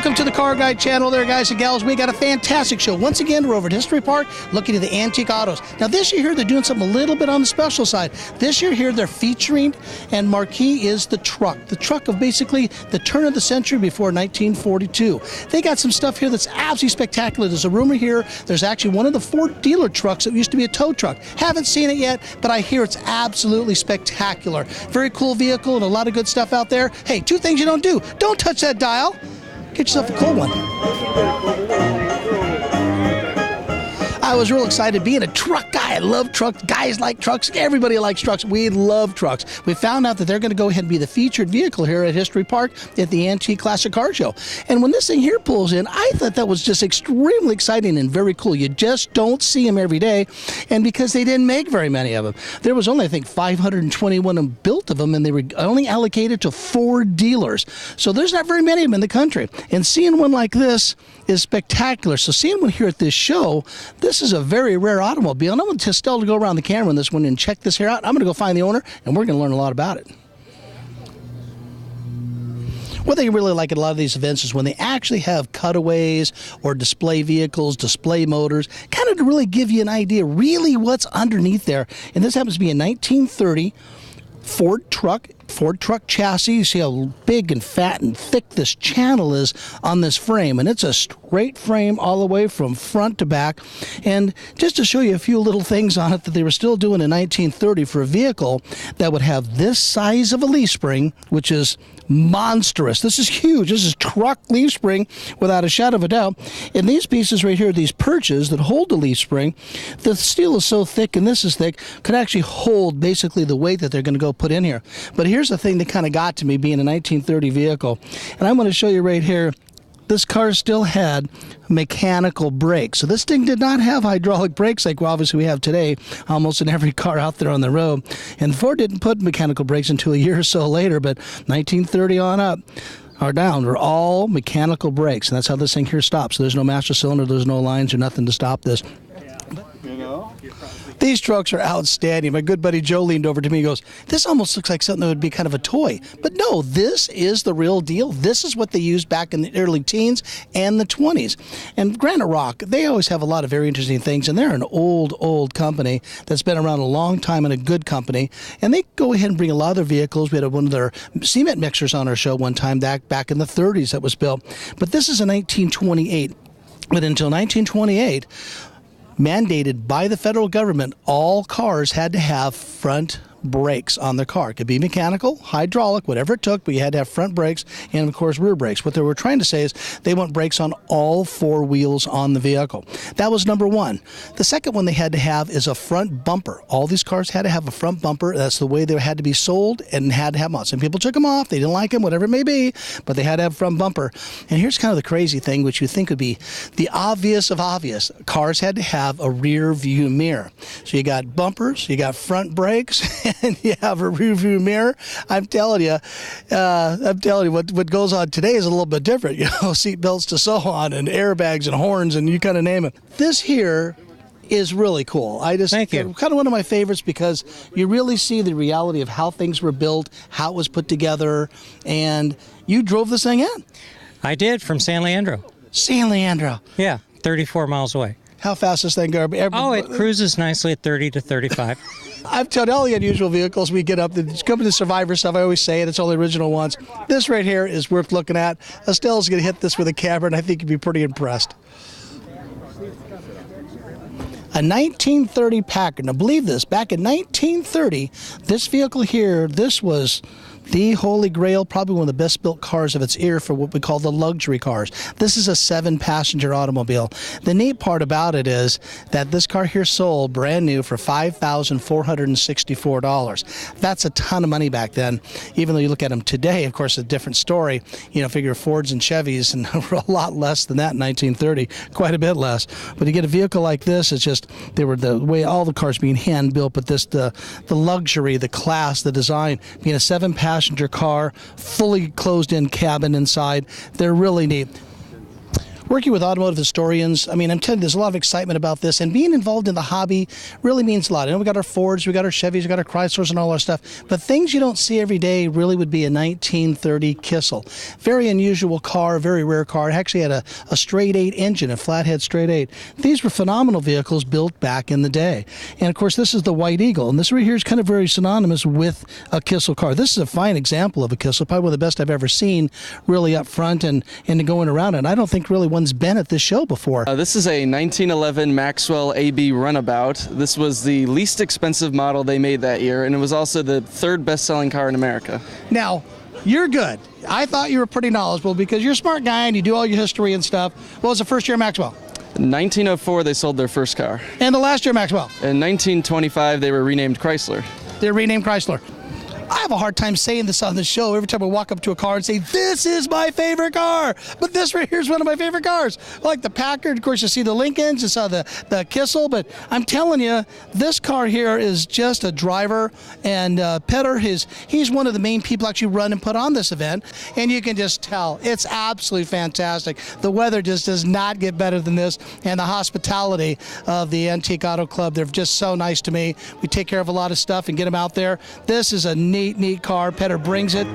Welcome to the Car Guide channel there, guys and gals. We got a fantastic show. Once again, we're over at History Park looking at the antique autos. Now, this year here, they're doing something a little bit on the special side. This year here, they're featuring, and marquee is the truck. The truck of basically the turn of the century before 1942. They got some stuff here that's absolutely spectacular. There's a rumor here, there's actually one of the Ford dealer trucks that used to be a tow truck. Haven't seen it yet, but I hear it's absolutely spectacular. Very cool vehicle and a lot of good stuff out there. Hey, two things you don't do. Don't touch that dial. Get yourself a cold one. I was real excited being a truck guy. I love trucks. Guys like trucks. Everybody likes trucks. We love trucks. We found out that they're going to go ahead and be the featured vehicle here at History Park at the Antique Classic Car Show. And when this thing here pulls in, I thought that was just extremely exciting and very cool. You just don't see them every day. And because they didn't make very many of them, there was only, I think, 521 built of them, and they were only allocated to 4 dealers. So there's not very many of them in the country. And seeing one like this is spectacular. So seeing one here at this show, this is a very rare automobile. And I want Estelle to go around the camera on this one and check this here out. I'm going to go find the owner, and we're going to learn a lot about it. What they really like at a lot of these events is when they actually have cutaways or display vehicles, display motors, kind of to really give you an idea really what's underneath there. And this happens to be a 1930 Ford truck chassis. You see how big and fat and thick this channel is on this frame, and it's a straight frame all the way from front to back. And just to show you a few little things on it that they were still doing in 1930 for a vehicle that would have this size of a leaf spring, which is monstrous. This is huge. This is truck leaf spring without a shadow of a doubt. And these pieces right here, these perches that hold the leaf spring, the steel is so thick and this is thick, could actually hold basically the weight that they're going to go put in here. But here's the thing that kind of got to me being a 1930 vehicle. And I'm going to show you right here, this car still had mechanical brakes. So this thing did not have hydraulic brakes like obviously we have today almost in every car out there on the road. And Ford didn't put mechanical brakes until a year or so later, but 1930 on up or down were all mechanical brakes. And that's how this thing here stops. So there's no master cylinder, there's no lines or nothing to stop this. These trucks are outstanding. My good buddy Joe leaned over to me and goes, this almost looks like something that would be kind of a toy. But no, this is the real deal. This is what they used back in the early teens and the 20s. And Granite Rock, they always have a lot of very interesting things, and they're an old company that's been around a long time and a good company. And they go ahead and bring a lot of their vehicles. We had one of their cement mixers on our show one time back in the 30s that was built. But this is a 1928. But until 1928, mandated by the federal government, all cars had to have front brakes on the car. It could be mechanical, hydraulic, whatever it took, but you had to have front brakes and, of course, rear brakes. What they were trying to say is they want brakes on all 4 wheels on the vehicle. That was number one. The second one they had to have is a front bumper. All these cars had to have a front bumper. That's the way they had to be sold and had to have them on. Some people took them off. They didn't like them, whatever it may be, but they had to have a front bumper. And here's kind of the crazy thing, which you think would be the obvious of obvious. Cars had to have a rear view mirror. So you got bumpers, you got front brakes, and you have a rear view mirror. I'm telling you, what goes on today is a little bit different. You know, seat belts to sew on and airbags and horns and you kind of name it. This here is really cool. Thank you. Kind of one of my favorites because you really see the reality of how things were built, how it was put together, and you drove this thing in. I did, from San Leandro. San Leandro. Yeah, 34 miles away. How fast does this thing go? It cruises nicely at 30 to 35. I've told all the unusual vehicles we get up, the company Survivor stuff, I always say it, it's all the original ones. This right here is worth looking at. Estelle's going to hit this with a camera, and I think you'd be pretty impressed. A 1930 Packard. Now, believe this, back in 1930, this vehicle here, this was the holy grail, probably one of the best built cars of its era for what we call the luxury cars. This is a 7-passenger automobile. The neat part about it is that this car here sold brand new for $5,464. That's a ton of money back then. Even though you look at them today, of course, a different story. You know, figure Fords and Chevys and were a lot less than that in 1930, quite a bit less. But you get a vehicle like this, it's just, they were the way all the cars being hand built, but this, the luxury, the class, the design, being a 7-passenger car, fully closed-in cabin inside. They're really neat. working with automotive historians, I mean, I'm telling you, there's a lot of excitement about this, and being involved in the hobby really means a lot. I know we got our Fords, we got our Chevys, we got our Chryslers and all our stuff, but things you don't see every day really would be a 1930 Kissel. Very unusual car, very rare car. It actually had a straight 8 engine, a flathead straight 8. These were phenomenal vehicles built back in the day. And of course, this is the White Eagle, and this right here is kind of very synonymous with a Kissel car. This is a fine example of a Kissel, probably one of the best I've ever seen, really up front and going around. And I don't think really one's been at this show before. This is a 1911 Maxwell AB Runabout. This was the least expensive model they made that year, and it was also the 3rd best-selling car in America. Now, you're good. I thought you were pretty knowledgeable because you're a smart guy and you do all your history and stuff. What was the first year Maxwell? 1904, they sold their first car. And the last year Maxwell? In 1925, they were renamed Chrysler. They're renamed Chrysler. I have a hard time saying this on the show every time I walk up to a car and say, this is my favorite car. But this right here is one of my favorite cars. I like the Packard. Of course, you see the Lincolns, you saw the Kissel. But I'm telling you, this car here is just a driver. And Petter, he's one of the main people actually run and put on this event. And you can just tell, it's absolutely fantastic. The weather just does not get better than this. And the hospitality of the Antique Auto Club, they're just so nice to me. We take care of a lot of stuff and get them out there. This is a neat car. Petter brings it.